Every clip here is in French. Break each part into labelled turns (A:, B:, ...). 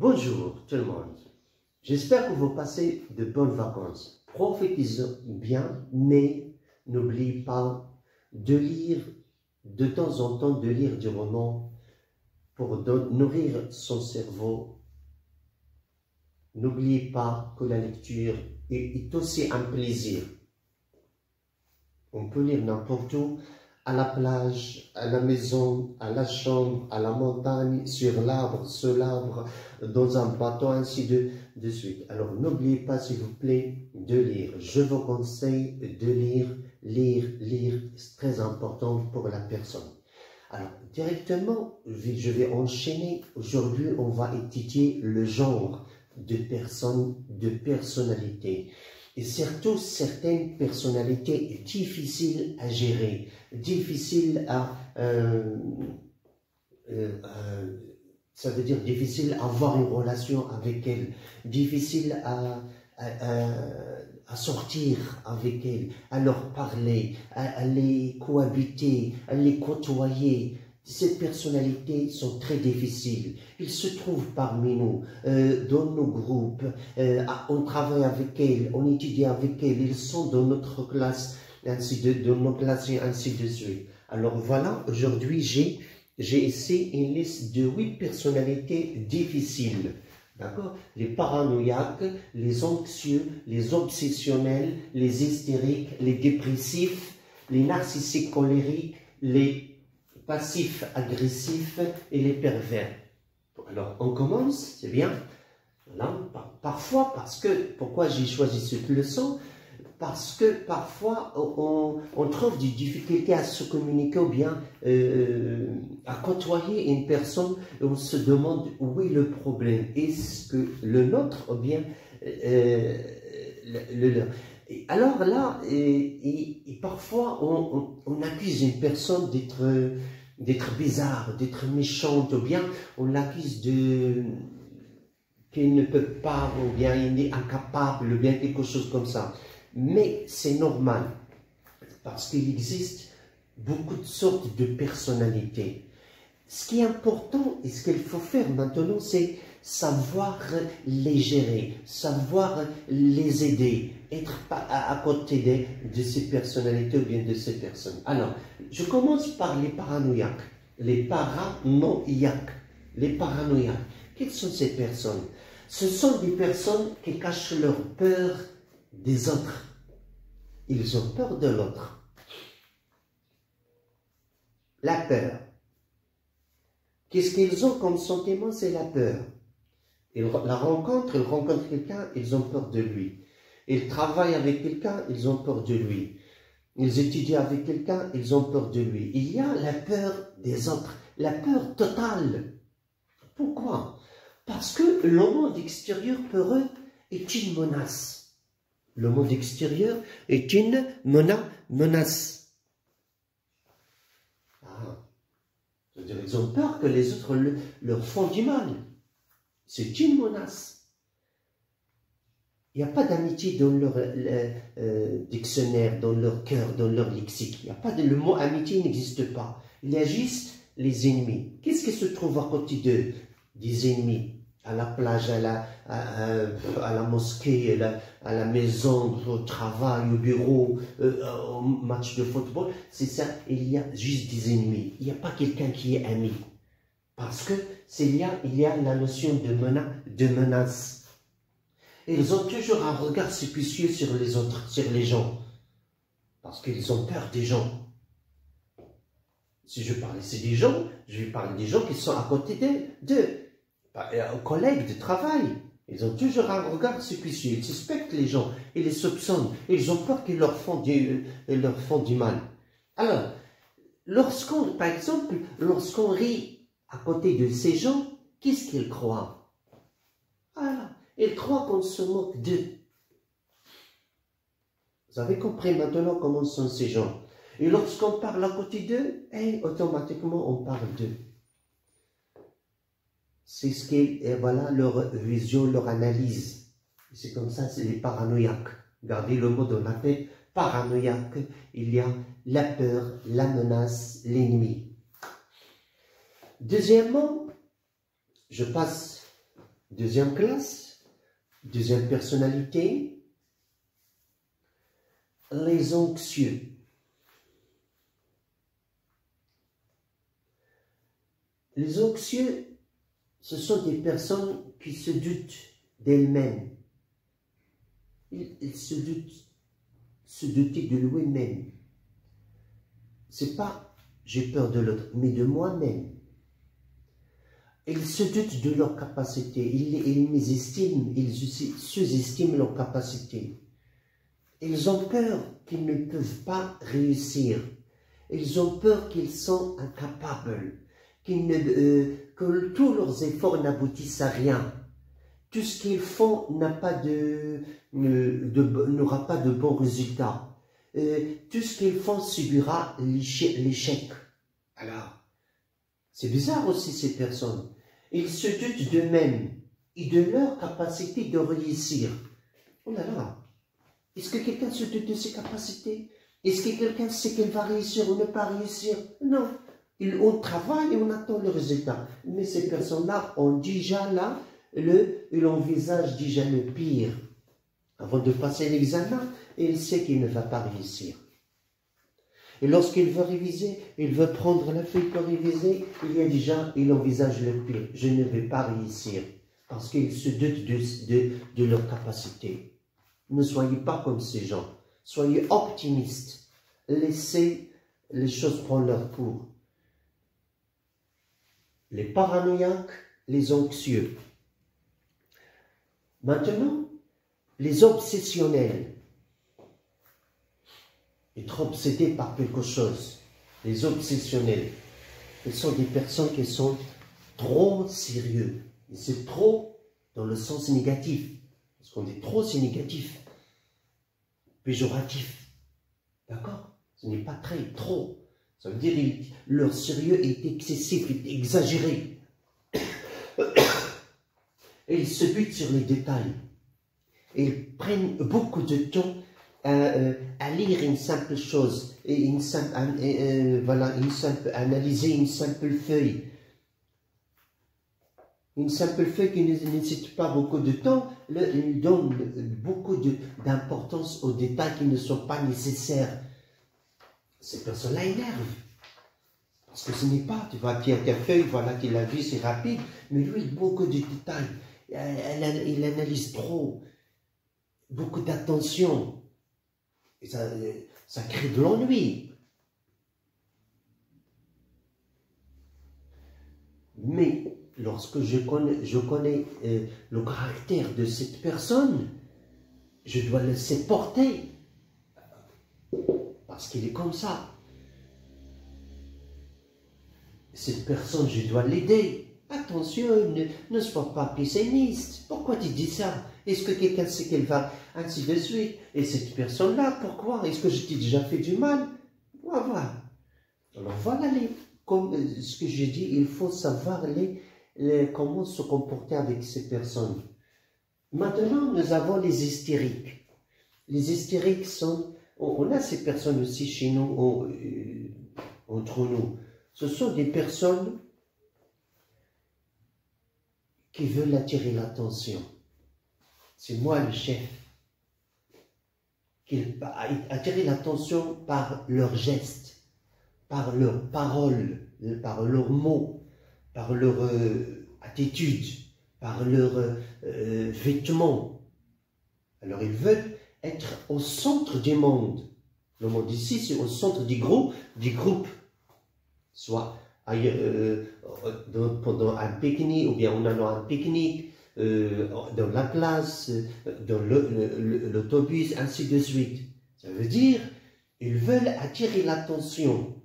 A: Bonjour tout le monde. J'espère que vous passez de bonnes vacances. Profitez-en bien, mais n'oubliez pas de lire de temps en temps, de lire du roman pour nourrir son cerveau. N'oubliez pas que la lecture est aussi un plaisir. On peut lire n'importe où, à la plage, à la maison, à la chambre, à la montagne, sur l'arbre, sous l'arbre, dans un bateau, ainsi de suite. Alors n'oubliez pas, s'il vous plaît, de lire. Je vous conseille de lire, c'est très important pour la personne. Alors, directement, je vais enchaîner. Aujourd'hui, on va étudier le genre de personnes, de personnalités. Et surtout, certaines personnalités difficiles à gérer, difficiles à... ça veut dire difficile à avoir une relation avec elles, difficile à sortir avec elles, à leur parler, à les cohabiter, à les côtoyer. Ces personnalités sont très difficiles. Ils se trouvent parmi nous, dans nos groupes, on travaille avec elles, on étudie avec elles, ils sont dans notre classe, dans nos classes et ainsi de suite. Alors voilà, aujourd'hui j'ai ici une liste de 8 personnalités difficiles. D'accord? Les paranoïaques, les anxieux, les obsessionnels, les hystériques, les dépressifs, les narcissiques colériques, les passifs agressifs et les pervers. Alors, on commence, c'est bien. Là, parfois, pourquoi j'ai choisi cette leçon? Parce que parfois, on trouve des difficultés à se communiquer ou bien à côtoyer une personne et on se demande où est le problème. Est-ce que le nôtre ou bien le leur? Alors là, et parfois, on accuse une personne d'être bizarre, d'être méchante, ou bien on l'accuse qu'il ne peut pas, ou bien il est incapable, ou bien quelque chose comme ça. Mais c'est normal, parce qu'il existe beaucoup de sortes de personnalités. Ce qui est important et ce qu'il faut faire maintenant, c'est savoir les gérer, savoir les aider, être à côté de ces personnalités ou bien de ces personnes. Alors, je commence par les paranoïaques. Les paranoïaques. Les paranoïaques. Quelles sont ces personnes? Ce sont des personnes qui cachent leur peur des autres. Ils ont peur de l'autre. La peur. Qu'est-ce qu'ils ont comme sentiment? C'est la peur. Ils rencontrent quelqu'un, ils ont peur de lui. Ils travaillent avec quelqu'un, ils ont peur de lui. Ils étudient avec quelqu'un, ils ont peur de lui. Il y a la peur des autres, la peur totale. Pourquoi? Parce que le monde extérieur pour eux est une menace. Le monde extérieur est une menace. C'est-à-dire ils ont peur que les autres leur font du mal. C'est une menace. Il n'y a pas d'amitié dans leur dictionnaire, dans leur cœur, dans leur lexique. Il n'y a pas le mot amitié n'existe pas. Il y a juste les ennemis. Qu'est-ce qui se trouve à côté d'eux? Des ennemis. À la plage, à la mosquée, à la maison, au travail, au bureau, au match de football. C'est ça, il y a juste des ennemis. Il n'y a pas quelqu'un qui est ami. Parce que il y a la notion de menace. Et ils ont toujours un regard suspicieux sur les autres, sur les gens. Parce qu'ils ont peur des gens. Si je parle ici des gens, je vais parler des gens qui sont à côté d'eux. Collègues de travail. Ils ont toujours un regard suspicieux. Ils suspectent les gens. Ils les soupçonnent. Ils ont peur qu'ils leur font du mal. Alors, par exemple, lorsqu'on rit à côté de ces gens, qu'est-ce qu'ils croient? Voilà. Ils croient qu'on se moque d'eux. Vous avez compris maintenant comment sont ces gens. Et lorsqu'on parle à côté d'eux, automatiquement on parle d'eux. C'est ce qui est, voilà, leur vision, leur analyse. C'est comme ça, c'est les paranoïaques. Gardez le mot dans la tête. Paranoïaque, il y a la peur, la menace, l'ennemi. Deuxièmement, je passe Deuxième classe, deuxième personnalité, les anxieux. Les anxieux, ce sont des personnes qui se doutent d'elles-mêmes. Ils se doutent de lui-même. C'est pas j'ai peur de l'autre, mais de moi-même. Ils se doutent de leur capacité, ils mésestiment, ils sous-estiment leur capacité. Ils ont peur qu'ils ne peuvent pas réussir. Ils ont peur qu'ils sont incapables, que tous leurs efforts n'aboutissent à rien. Tout ce qu'ils font n'aura pas de bons résultats. Tout ce qu'ils font subira l'échec. Alors, c'est bizarre aussi ces personnes. Ils se doutent d'eux-mêmes et de leur capacité de réussir. Oh là là, est-ce que quelqu'un se doute de ses capacités? Est-ce que quelqu'un sait qu'elle va réussir ou ne pas réussir? Non. On travaille et on attend le résultat. Mais ces personnes-là ont déjà là, ils envisagent déjà le pire. Avant de passer l'examen, il sait qu'il ne va pas réussir. Et lorsqu'il veut réviser, il veut prendre la feuille pour réviser, il envisage le pire. Je ne vais pas réussir. Parce qu'il se doute de leur capacité. Ne soyez pas comme ces gens. Soyez optimistes. Laissez les choses prendre leur cours. Les paranoïaques, les anxieux. Maintenant, les obsessionnels. Être obsédés par quelque chose. Les obsessionnels. Ce sont des personnes qui sont trop sérieux. Et c'est trop dans le sens négatif. Parce qu'on dit trop, c'est négatif. Péjoratif. D'accord? Ce n'est pas très, trop. Ça veut dire que leur sérieux est excessif, est exagéré. Et ils se butent sur les détails. Et ils prennent beaucoup de temps à lire une simple chose, et analyser une simple feuille. Une simple feuille qui ne nécessite pas beaucoup de temps, il donne beaucoup d'importance aux détails qui ne sont pas nécessaires. Ces personnes-là énervent. Parce que ce n'est pas, tu vois, tiens ta feuille, voilà, tu l'as vu, c'est rapide, mais lui, beaucoup de détails. Il analyse trop, beaucoup d'attention. Et ça crée de l'ennui. Mais lorsque je connais le caractère de cette personne, je dois le laisser porter. Parce qu'il est comme ça. Cette personne, je dois l'aider. Attention, ne sois pas pessimiste. Pourquoi tu dis ça? Est-ce que quelqu'un sait qu'elle va? Ainsi de suite. Et cette personne-là, pourquoi? Est-ce que je t'ai déjà fait du mal? Voilà. Alors voilà, comme ce que j'ai dit, il faut savoir comment se comporter avec ces personnes. Maintenant, nous avons les hystériques. Les hystériques sont... On a ces personnes aussi chez nous, entre nous. Ce sont des personnes qui veulent attirer l'attention. C'est moi le chef. Qui attirer l'attention par leurs gestes, par leurs paroles, par leurs mots, par leur attitude, par leurs vêtements. Alors ils veulent être au centre du monde. Le monde ici, c'est au centre du groupe, soit pendant un pique-nique, ou bien en allant à un pique-nique, dans la classe, dans l'autobus, ainsi de suite. Ça veut dire, ils veulent attirer l'attention,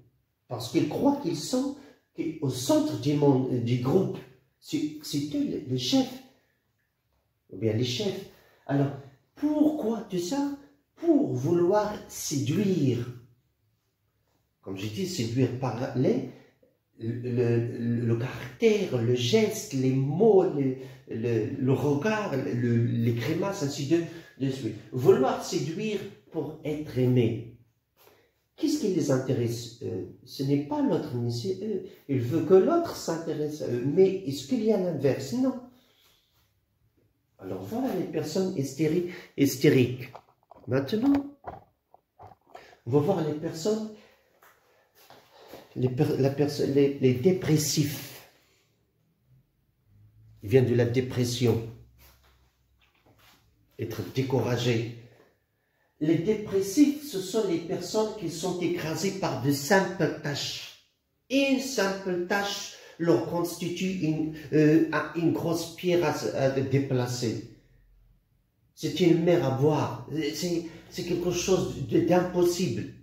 A: parce qu'ils croient qu'ils sont au centre du monde, du groupe. C'est eux le chef, ou bien les chefs. Alors, pourquoi tout ça? Pour vouloir séduire. Comme j'ai dit, séduire par le caractère, le geste, les mots, le regard, les grimaces, ainsi de suite. Vouloir séduire pour être aimé. Qu'est-ce qui les intéresse? Ce n'est pas l'autre, mais c'est eux. Ils veulent que l'autre s'intéresse à eux. Mais est-ce qu'il y a l'inverse? Non. Alors voilà les personnes hystériques. Maintenant, on va voir les personnes, les dépressifs. Ils viennent de la dépression. Être découragé. Les dépressifs, ce sont les personnes qui sont écrasées par de simples tâches. Une simple tâche leur constitue une grosse pierre à déplacer. C'est une mer à boire. C'est quelque chose d'impossible.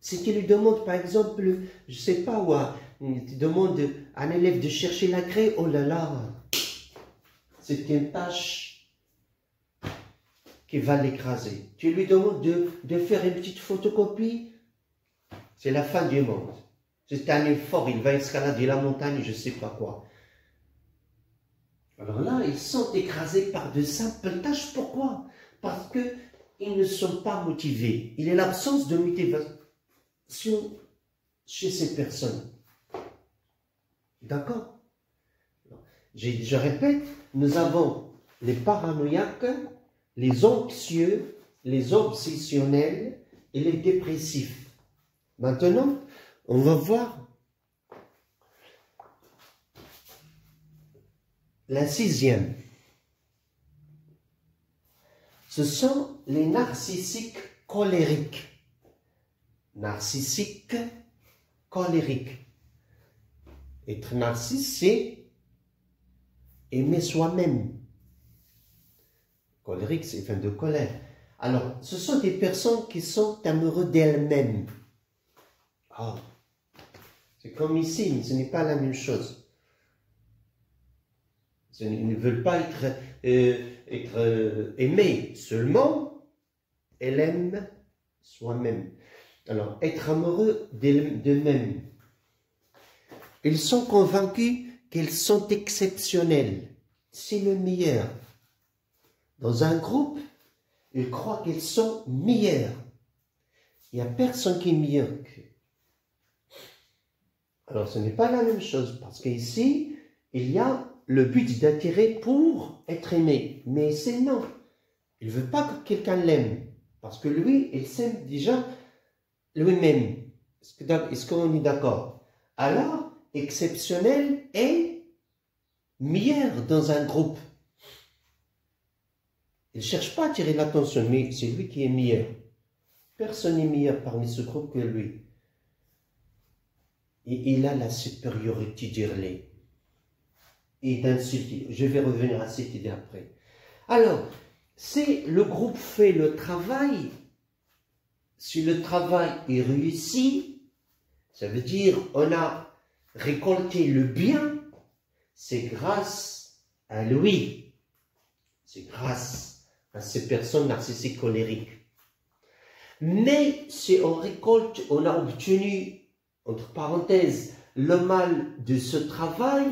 A: Si tu lui demandes, par exemple, je ne sais pas, tu demandes à un élève de chercher la craie, oh là là, c'est une tâche qui va l'écraser. Tu lui demandes de faire une petite photocopie, c'est la fin du monde. C'est un effort, il va escalader la montagne, je ne sais pas quoi. Alors là, ils sont écrasés par de simples tâches. Pourquoi? Parce qu'ils ne sont pas motivés. Il y a l'absence de motivation chez ces personnes. D'accord? Je répète, nous avons les paranoïaques, les anxieux, les obsessionnels et les dépressifs. Maintenant, on va voir la sixième. Ce sont les narcissiques colériques. Narcissiques colériques. Être narcissique, c'est aimer soi-même. Colérique, c'est fin de colère. Alors, ce sont des personnes qui sont amoureuses d'elles-mêmes. Oh. C'est comme ici, mais ce n'est pas la même chose. Ils ne veulent pas être aimés, seulement elle aime soi-même. Alors, être amoureux d'eux-mêmes. Ils sont convaincus qu'ils sont exceptionnels. C'est le meilleur. Dans un groupe, ils croient qu'ils sont meilleurs. Il n'y a personne qui est meilleur qu'eux. Alors, ce n'est pas la même chose, parce qu'ici, il y a le but d'attirer pour être aimé. Mais c'est non. Il ne veut pas que quelqu'un l'aime, parce que lui, il s'aime déjà lui-même. Est-ce qu'on est d'accord? Alors, exceptionnel et meilleur dans un groupe. Il ne cherche pas à attirer l'attention, mais c'est lui qui est meilleur. Personne n'est meilleur parmi ce groupe que lui. Et il a la supériorité d'hurler et d'insulter. Je vais revenir à cette idée après. Alors, si le groupe fait le travail, si le travail est réussi, ça veut dire on a récolté le bien, c'est grâce à lui. C'est grâce à ces personnes narcissiques colériques. Mais si on récolte, on a obtenu, entre parenthèses, le mal de ce travail,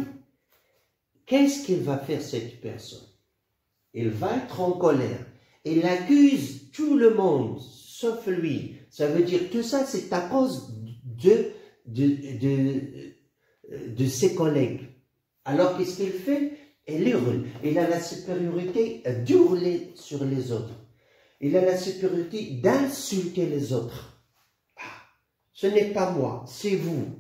A: qu'est-ce qu'il va faire cette personne? Il va être en colère. Il accuse tout le monde, sauf lui. Ça veut dire que tout ça, c'est à cause de ses collègues. Alors, qu'est-ce qu'il fait? Il hurle. Il a la supériorité d'hurler sur les autres. Il a la supériorité d'insulter les autres. Ce n'est pas moi, c'est vous.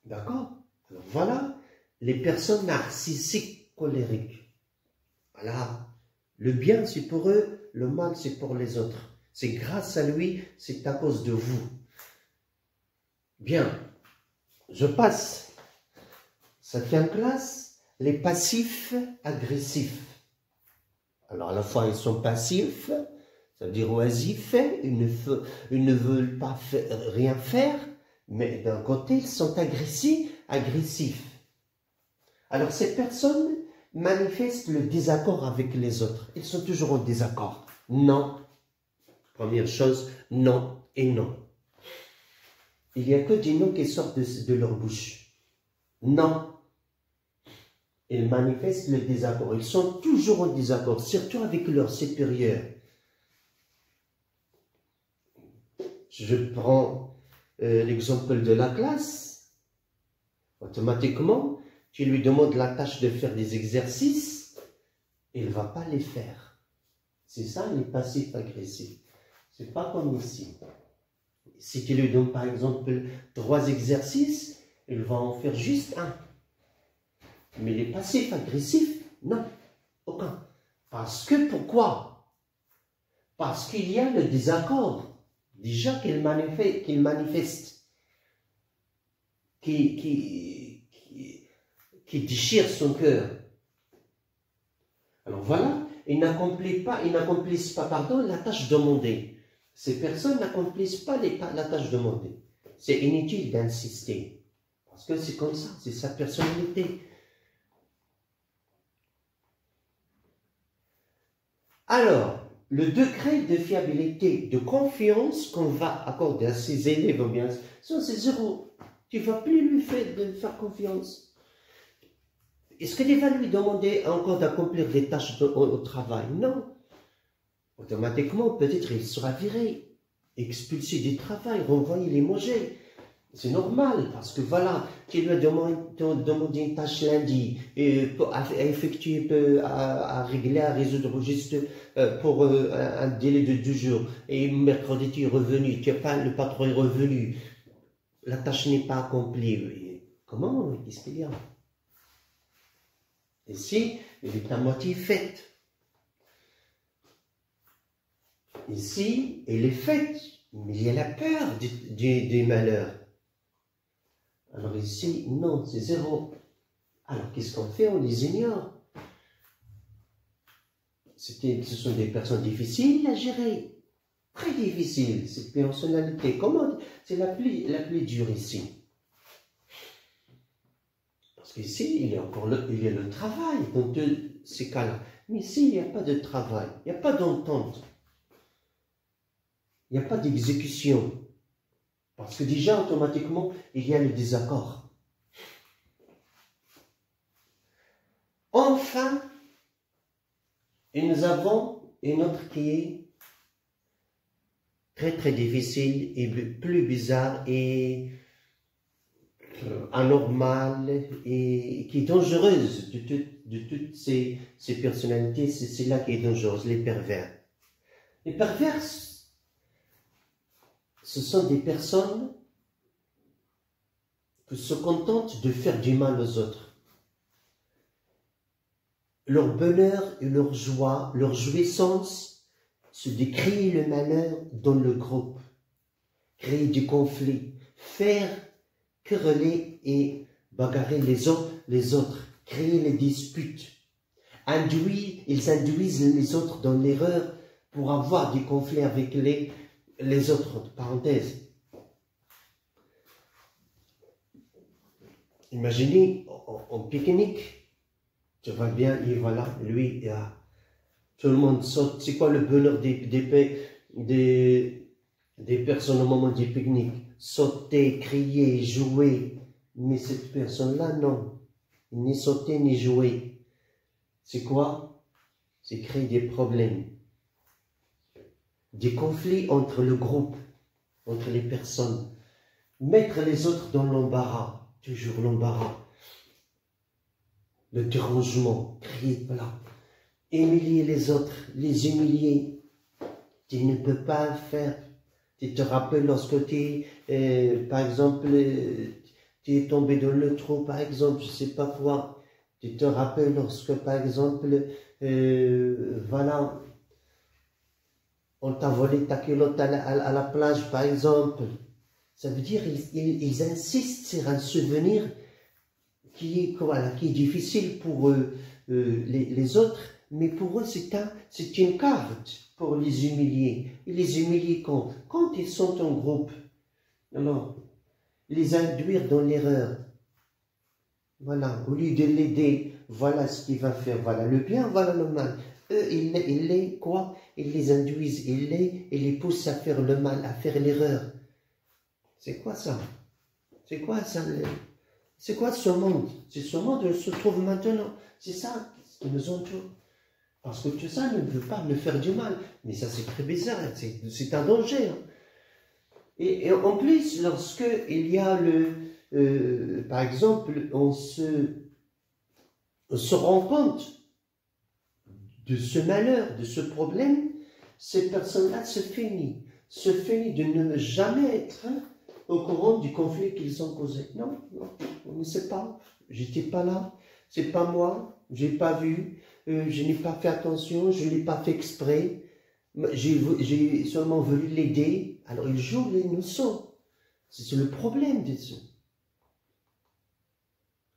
A: D'accord? Alors voilà les personnes narcissiques colériques. Voilà. Le bien, c'est pour eux, le mal, c'est pour les autres. C'est grâce à lui, c'est à cause de vous. Bien. Je passe. Cinquième classe, les passifs agressifs. Alors à la fois ils sont passifs, ça veut dire oisifs, ils ne veulent pas rien faire, mais d'un côté ils sont agressifs. Alors ces personnes manifestent le désaccord avec les autres. Ils sont toujours en désaccord. Non. Première chose, non et non. Il n'y a que des noms qui sortent de leur bouche. Non. Ils manifestent le désaccord. Ils sont toujours en désaccord, surtout avec leurs supérieurs. Je prends l'exemple de la classe. Automatiquement, tu lui demandes la tâche de faire des exercices. il ne va pas les faire. C'est ça les passifs agressifs. C'est pas comme ici. Si tu lui donnes par exemple 3 exercices, il va en faire juste un. Mais les passifs agressifs, non, aucun. Parce que pourquoi? Parce qu'il y a le désaccord, déjà qu'il manifeste, qui déchire son cœur. Alors voilà, ils n'accomplissent pas, la tâche demandée. Ces personnes n'accomplissent pas la tâche demandée. C'est inutile d'insister. Parce que c'est comme ça, c'est sa personnalité. Alors, le degré de fiabilité, de confiance qu'on va accorder à ses élèves, bien sûr, c'est 0. Tu ne vas plus lui faire confiance. Est-ce que tu vas lui demander encore d'accomplir des tâches au travail? Non. Automatiquement, peut-être il sera viré, expulsé du travail, renvoyé, limogé. C'est normal, parce que voilà, tu lui as demandé une tâche lundi, à effectuer, à régler, à résoudre juste pour un délai de 2 jours, et mercredi tu es revenu, le patron est revenu, la tâche n'est pas accomplie. Comment? Qu'est-ce qu'il y a? Ici, elle est à moitié faite. Ici, elle est faite, mais il y a la peur du malheur. Alors ici, non, c'est 0. Alors qu'est-ce qu'on fait? On les ignore. Ce sont des personnes difficiles à gérer. Très difficiles, cette personnalité. Comment? C'est la plus dure ici. Parce qu'ici, il y a le travail dans ces cas-là. Mais ici, il n'y a pas de travail. Il n'y a pas d'entente. Il n'y a pas d'exécution. Parce que déjà, automatiquement, il y a le désaccord. Enfin, et nous avons une autre qui est très très difficile et plus bizarre et anormale et qui est dangereuse de toutes ces personnalités. C'est là qui est dangereuse, les pervers. Les pervers, ce sont des personnes qui se contentent de faire du mal aux autres. Leur bonheur et leur joie, leur jouissance, c'est de créer le malheur dans le groupe, créer du conflit, faire quereller et bagarrer les autres, créer les disputes. Ils induisent les autres dans l'erreur pour avoir des conflits avec les autres, parenthèse. Imaginez, en pique-nique, tu vas bien, et voilà, lui, tout le monde saute. C'est quoi le bonheur des personnes au moment du pique-nique? Sauter, crier, jouer. Mais cette personne-là, non. Ni sauter, ni jouer. C'est quoi? C'est créer des problèmes. Des conflits entre le groupe, entre les personnes. Mettre les autres dans l'embarras. Toujours l'embarras. Le dérangement, crier, voilà. Humilier les autres, les humilier. Tu ne peux pas faire. Tu te rappelles lorsque par exemple, tu es tombé dans le trou, par exemple, je ne sais pas quoi. Tu te rappelles lorsque, par exemple, voilà, on t'a volé ta culotte à la plage, par exemple. Ça veut dire ils insistent sur un souvenir qui est difficile pour les autres, mais pour eux, c'est une carte pour les humilier. Et les humilier quand ils sont en groupe. Alors, les induire dans l'erreur. Voilà, au lieu de l'aider, voilà ce qu'il va faire. Voilà le bien, voilà le mal. Eux, ils les induisent, ils les poussent à faire le mal, à faire l'erreur. C'est quoi ça? C'est quoi ça? C'est quoi ce monde? C'est ce monde où on se trouve maintenant. C'est ça qui nous entoure. Parce que tout ça ne veut pas me faire du mal. Mais ça, c'est très bizarre. C'est un danger. Hein. Et en plus, lorsque il y a par exemple, on se rend compte de ce malheur, de ce problème, ces personnes-là se finissent de ne jamais être au courant du conflit qu'ils ont causé. Non, non, on ne sait pas. J'étais pas là, c'est pas moi, j'ai pas vu, je n'ai pas fait attention, je n'ai pas fait exprès, j'ai seulement voulu l'aider. Alors ils jouent l'innocent. C'est le problème de ça.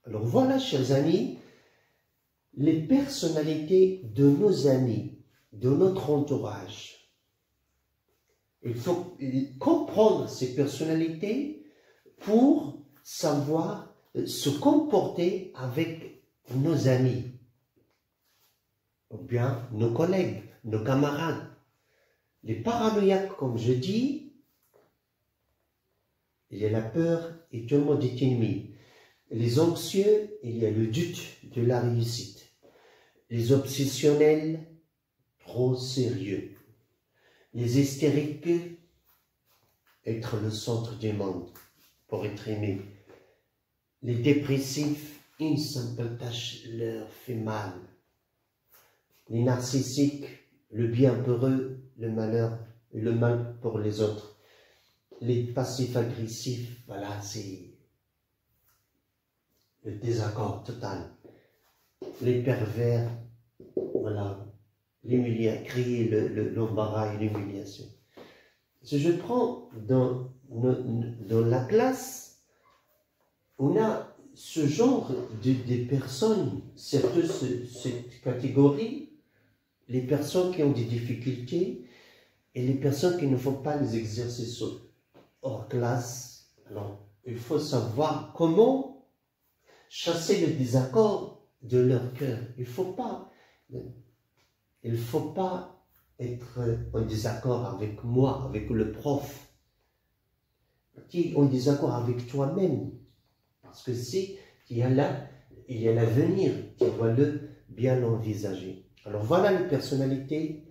A: Alors voilà, chers amis, les personnalités de nos amis, de notre entourage. Il faut comprendre ces personnalités pour savoir se comporter avec nos amis, ou bien nos collègues, nos camarades. Les paranoïaques, comme je dis, il y a la peur et tout le monde est ennemi. Les anxieux, il y a le doute de la réussite. Les obsessionnels, trop sérieux. Les hystériques, être le centre du monde pour être aimé. Les dépressifs, une simple tâche leur fait mal. Les narcissiques, le bien pour eux, le malheur et le mal pour les autres. Les passifs agressifs, voilà, c'est le désaccord total. Les pervers, voilà, crier l'embarras et l'humiliation. Si je prends dans la classe, on a ce genre de personnes, cette catégorie, les personnes qui ont des difficultés et les personnes qui ne font pas les exercices hors classe. Alors, il faut savoir comment chasser le désaccord de leur cœur. Il ne faut pas être en désaccord avec moi, avec le prof. Tu es en désaccord avec toi-même. Parce que si il y a l'avenir, tu dois bien l'envisager. Alors voilà les personnalités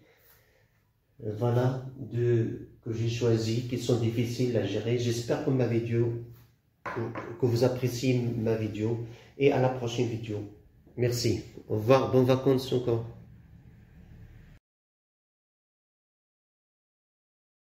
A: que j'ai choisies, qui sont difficiles à gérer. J'espère que vous appréciez ma vidéo et à la prochaine vidéo. Merci. Au revoir. Bonnes vacances encore.